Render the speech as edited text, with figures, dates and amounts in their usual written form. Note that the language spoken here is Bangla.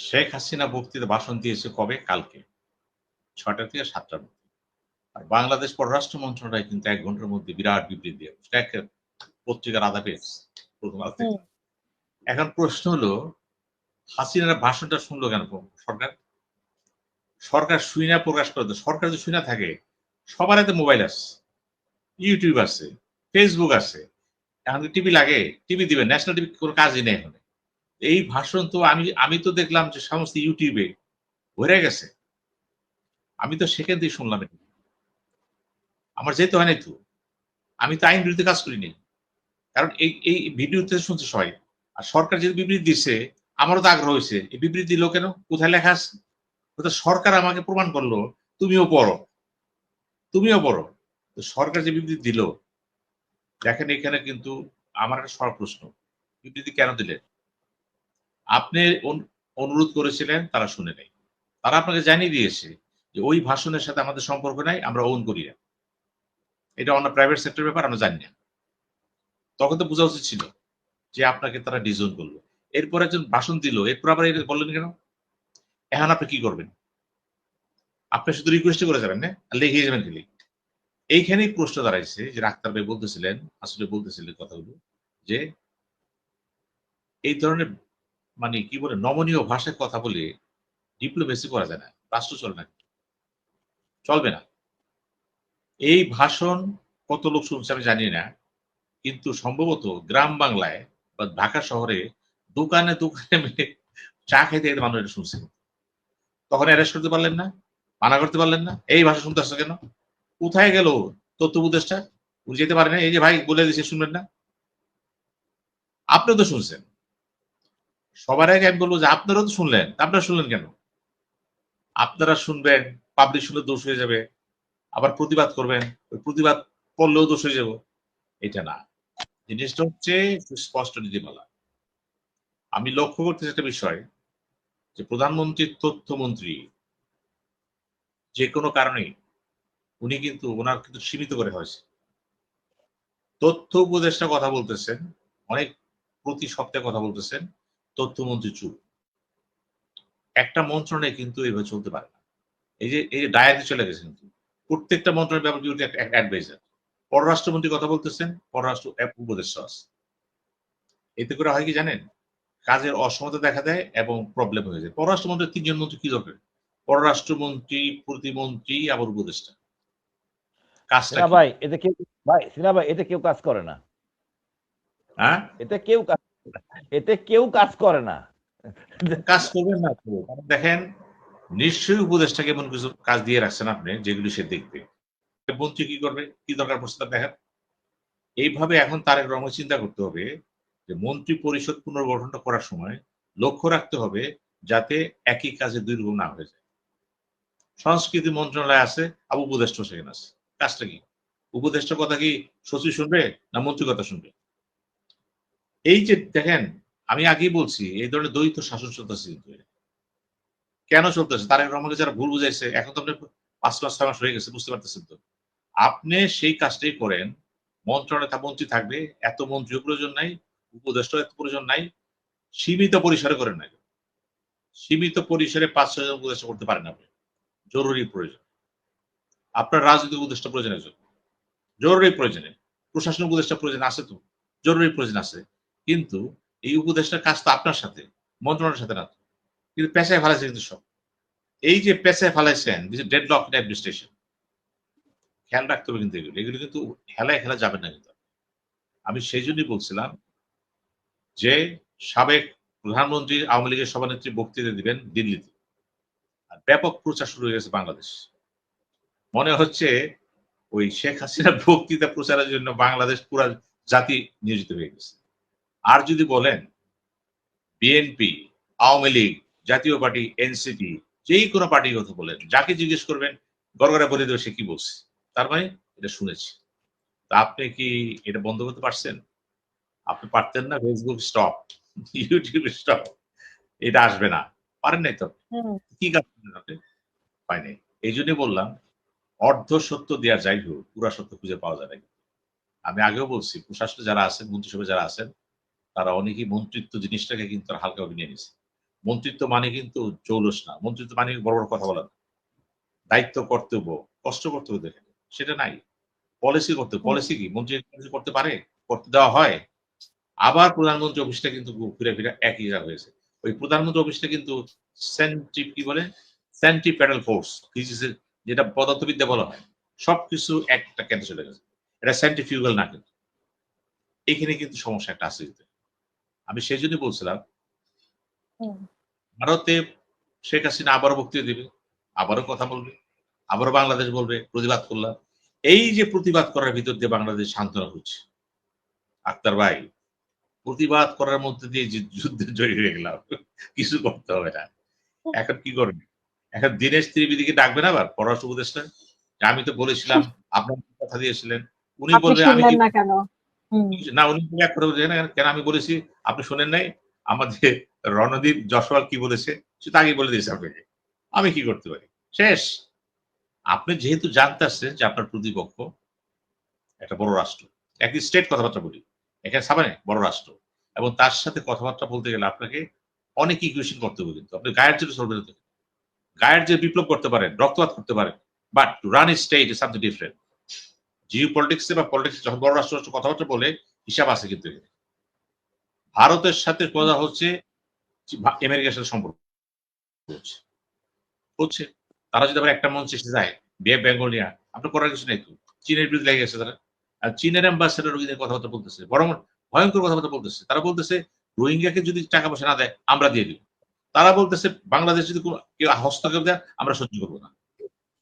শেখ হাসিনা বক্তৃতা ভাষণ দিয়েছে কবে? কালকে ৬টা থেকে ৭টার মধ্যে। আর বাংলাদেশ পররাষ্ট্র মন্ত্রণালয় কিন্তু ১ ঘন্টার মধ্যে বিরাট বিবৃতি দিয়ে একটা পত্রিকার আধা পেজ ১ম আলো হুম। থেকে। এখন প্রশ্ন হলো হাসিনার ভাষণটা শুনলো কেন সরকার? সরকার শুই না প্রকাশ করে দেয়। সরকার যদি শুই না থাকে সবার হাতে মোবাইল আছে, YouTube আছে, Facebook আছে। এখন কি টিভি লাগে? টিভি দিবেন। ন্যাশনাল টিভি কোন কাজই নেই এখন। এই ভাষণ তো আমি তো দেখলাম যে সমস্ত YouTube এ ভইরা গেছে। আমি তো সেখান থেকে শুনলাম এটা। আমার যেতে হয় নাই তো। আমি তো আইন বিরুদ্ধে কাজ করিনি। কারণ এই ভিডিওতে শুনছে সবাই। আর সরকার যে বিবৃতি দিচ্ছে, আমারও তো আগ্রহ হইছে। এই বিবৃতি দিল কেন? কোথায় লেখা আছে? অর্থাৎ সরকার আমাকে প্রমাণ করলো, তুমিও পড়ো, তুমিও পড়ো। তো সরকার যে বিবৃতি দিল, দেখেন এখানে কিন্তু আমার একটা সরল প্রশ্ন। বিবৃতি কেন দিলেন? আপনি অনুরোধ করেছিলেন, তারা শুনে নাই। তারা আপনাকে জানিয়ে দিয়েছে যে ওই ভাষণের সাথে আমাদের সম্পর্ক নাই, আমরা ওন করি না। এটা অন্য প্রাইভেট সেক্টরের ব্যাপার, আমরা জানি না। তখন তো বোঝা উচিত ছিল যে আপনাকে তারা ডিসওন করলো। এরপর একজন ভাষণ দিল, এরপর আবার এটা বললেন কেন? এখন আপনি কি করবেন? আপনি শুধু রিকোয়েস্ট করে যাবেন না? আর লিখিয়ে যাবেন খালি। এইখানেই প্রশ্ন দাঁড়াইছে যে ডাক্তার ভাই বলতেছিলেন, আসলে বলতেছিলেন কথাগুলো যে এই ধরনের মানে কি বলে নমনীয় ভাষায় কথা বলে ডিপ্লোমেসি করা যায় না। রাষ্ট্র চলে না। চলবে না। এই ভাষণ কত লোক শুনছে আমি জানি না। কিন্তু সম্ভবত গ্রাম বাংলায় বা ঢাকা শহরে দোকানে, দোকানে চা খাইতে, খাইতে মানুষ এটা শুনছে। তখন অ্যারেস্ট করতে পারলেন না? মানা করতে পারলেন না? এই ভাষা শুনতে আসছো কেন? কোথায় গেল তথ্য উপদেষ্টা? উনি যেতে পারে না? এই যে ভাই বলে দিয়েছে শুনবেন না? আপনিও তো শুনছেন। সবার আগে আমি বলবো যে আপনারাও তো শুনলেন। আপনারা শুনলেন কেন? আপনারা শুনবেন, পাবলিক শুনলে দোষ হয়ে যাবে। আবার প্রতিবাদ করবেন। ওই প্রতিবাদ করলেও দোষ হয়ে যাব। এটা না। জিনিসটা হচ্ছে স্পষ্ট নীতিমালা। আমি লক্ষ্য করতেছি একটা বিষয় যে প্রধানমন্ত্রীর তথ্যমন্ত্রী যেকোনো কারণেই উনি কিন্তু উনার কিন্তু সীমিত করে হয়েছে। তথ্য উপদেষ্টা কথা বলতেছেন, অনেক প্রতি সপ্তাহে কথা বলতেছেন, তথ্যমন্ত্রী চুপ। একটা মন্ত্রণালয় কিন্তু এভাবে চলতে পারে না। এই যে ডায়াতে চলে গেছে কিন্তু। প্রত্যেকটা মন্ত্রণালয়ের ব্যাপারে কিন্তু একটা অ্যাডভাইজার। পররাষ্ট্রমন্ত্রী কথা বলতেছেন, পররাষ্ট্র উপদেষ্টা আছে। এতে করে হয় কি জানেন? কাজের অসমতা দেখা দেয় এবং প্রবলেম হয়ে যায়। পররাষ্ট্রমন্ত্রীর ৩ জন মন্ত্রী কি দরকার? পররাষ্ট্রমন্ত্রী, প্রতিমন্ত্রী আবার উপদেষ্টা। কাজটা সিনা কি? ভাই এতে কেউ সিনা ভাই এতে কেউ কাজ করে না। হ্যাঁ? এতে কেউ কাজ এতে কেউ কাজ করে না। কাজ করবেন না তো। কারণ দেখেন নিশ্চয়ই উপদেষ্টাকে এমন কিছু কাজ দিয়ে রাখছেন আপনি যেগুলো সে দেখবে। মন্ত্রী কি করবে? কি দরকার পড়ছে তার দেখার? এইভাবে এখন তারেক রহমান চিন্তা করতে হবে যে মন্ত্রী পরিষদ পুনর্গঠনটা করার সময় লক্ষ্য রাখতে হবে যাতে একই কাজে ২ রকম না হয়ে যায়। সংস্কৃতি মন্ত্রণালয় আছে, আবার উপদেষ্টা সেখানে আছে। কাজটা কি? উপদেষ্টার কথা কি সচিব শুনবে না মন্ত্রী কথা শুনবে? এই যে দেখেন আমি আগেই বলছি এই ধরনের দ্বৈত শাসন চলতেছে কিন্তু। কেন চলতেছে? তারেক রহমানকে যারা ভুল বুঝাইছে এখন তো আপনি ৫ মাস ৬ মাস হয়ে গেছে বুঝতে পারতেছেন তো। আপনি সেই কাজটাই করেন। মন্ত্রণালয়ে মন্ত্রী থাকবে, এত মন্ত্রীও প্রয়োজন নাই, উপদেষ্টাও এত প্রয়োজন নাই। সীমিত পরিসরে করেন না। সীমিত পরিসরে ৫-৬ জন উপদেষ্টা করতে পারেন আপনি। জরুরি প্রয়োজন। আপনার রাজনৈতিক উপদেষ্টা প্রয়োজন একজন। জরুরি প্রয়োজনে। প্রশাসনিক উপদেষ্টা প্রয়োজন আছে তো। জরুরি প্রয়োজন আছে। কিন্তু এই উপদেষ্টার কাজ তো আপনার সাথে, মন্ত্রণালয়ের সাথে না তো। কিন্তু পেঁচায় ফেলাইছে কিন্তু সব। এই যে পেঁচায় ফেলাইছেন, ডেডলক ইন অ্যাডমিনিস্ট্রেশন। খেয়াল রাখতে হবে কিন্তু এগুলো। এগুলো কিন্তু হেলায় খেলা যাবে না কিন্তু। আমি সেইজন্যই বলছিলাম যে সাবেক প্রধানমন্ত্রী আওয়ামী লীগের সভানেত্রী বক্তৃতা দিবেন দিল্লিতে। আর ব্যাপক প্রচার শুরু হয়ে গেছে বাংলাদেশ। মনে হচ্ছে ওই শেখ হাসিনার বক্তৃতা প্রচারের জন্য বাংলাদেশ পুরা জাতি নিয়োজিত হয়ে গেছে। আর যদি বলেন বিএনপি, আওয়ামী লীগ, জাতীয় পার্টি, এনসিপি যেই কোনো পার্টির কথা বলেন, যাকে জিজ্ঞেস করবেন গড়গড়া বলে দেবে সে কি বলছে। তার মানে এটা শুনেছি। তা আপনি কি এটা বন্ধ করতে পারছেন? আপনি পারতেন না ফেসবুক স্টপ, ইউটিউব স্টপ। এটা আসবে না। পারেন নাই তো। হুম। কি কাজ করলেন আপনি? পায় নাই। এইজন্যই বললাম অর্ধ সত্য দেয়া যাই হোক, পুরা সত্য খুঁজে পাওয়া যায় না। আমি আগেও বলছি প্রশাসনে যারা আছেন, মন্ত্রিসভায় যারা আছেন, তারা অনেকেই মন্ত্রিত্ব জিনিসটাকে কিন্তু তারা হালকাভাবে নিয়ে নিছে। মন্ত্রিত্ব মানে কিন্তু জৌলস না। মন্ত্রিত্ব মানে বড়, বড় কথা বলা না। দায়িত্ব, কর্তব্য, কষ্ট করতে হবে দেখেন। সেটা নাই। পলিসি করতে হুম। পলিসি কি? মন্ত্রী কিছু করতে পারে? করতে দেওয়া হয়? আবার প্রধানমন্ত্রী অফিসটা কিন্তু ঘুরে ফিরে একই জায়গা হয়েছে। ওই প্রধানমন্ত্রী অফিসটা কিন্তু কি বলে? সেন্ট্রিপেটাল ফোর্স ফিজিক্সের যেটা পদার্থবিদ্যা বলা হয়। সবকিছু একটা কেন্দ্রে চলে গেছে। এটা সেন্ট্রিফিউগাল না কিন্তু। এখানে কিন্তু সমস্যা একটা আছে কিন্তু। আমি সেজন্যই বলছিলাম হুম। ভারতে শেখ হাসিনা আবারও বক্তৃতা দিবে, আবারও কথা বলবে, আবারও বাংলাদেশ বলবে, প্রতিবাদ করলাম। এই যে প্রতিবাদ করার ভিতর দিয়ে বাংলাদেশ সান্ত্বনা হচ্ছে। আক্তার ভাই, প্রতিবাদ করার মধ্যে দিয়ে যে যুদ্ধে জড়িয়ে হয়ে গেলাম। কিছু করতে হবে না। এখন কি করবে? এখন দীনেশ ত্রিবেদীকে ডাকবে না আবার পররাষ্ট্র উপদেষ্টা? যে আমি তো বলেছিলাম, আপনার কথা দিয়েছিলেন। উনি আপনি বলবে আমি শুনলেন কি না কেন? হুম। না উনি এক করে বলছেন, কেন আমি বলেছি আপনি শোনেন নাই? আমাদের রণদীপ যশওয়াল কি বলেছে? সেটা আগেই বলে দিয়েছে আপনাকে। আমি কি করতে পারি? শেষ। আপনি যেহেতু জানতেছেন যে আপনার প্রতিপক্ষ একটা বড় রাষ্ট্র। একই স্টেট কথাবার্তা বলি। এখানে সামনে বড় রাষ্ট্র। এবং তার সাথে কথাবার্তা বলতে গেলে আপনাকে অনেক ইকুয়েশন করতে হবে কিন্তু। আপনি গায়ের জোরে চলবে না তো। গায়ের জোরে বিপ্লব করতে পারেন, রক্তপাত করতে পারেন। But to run a state is something different. Jio politics বা পলিটিক্স যখন বড় রাষ্ট্র কথাবার্তা বলে হিসাব আছে কিন্তু এখানে। ভারতের সাথে কথা হচ্ছে আমেরিকার সাথে সম্পর্ক হচ্ছে। হচ্ছে। তারা যদি আবার একটা মঞ্চে এসে যায়, বে অফ বেঙ্গল নিয়া, আপনার করার কিছু নাই তো। চীনের বিরুদ্ধে লেগে গেছে তারা। আর চীনের অ্যাম্বাসেডর ওইদিকে কথাবার্তা বলতেছে। বরং ভয়ংকর কথাবার্তা বলতেছে। তারা বলতেছে রোহিঙ্গাকে যদি টাকা পয়সা না দেয়, আমরা দিয়ে দিব। তারা বলতেছে বাংলাদেশ যদি কেউ হস্তক্ষেপ দেয়, আমরা সহ্য করব না।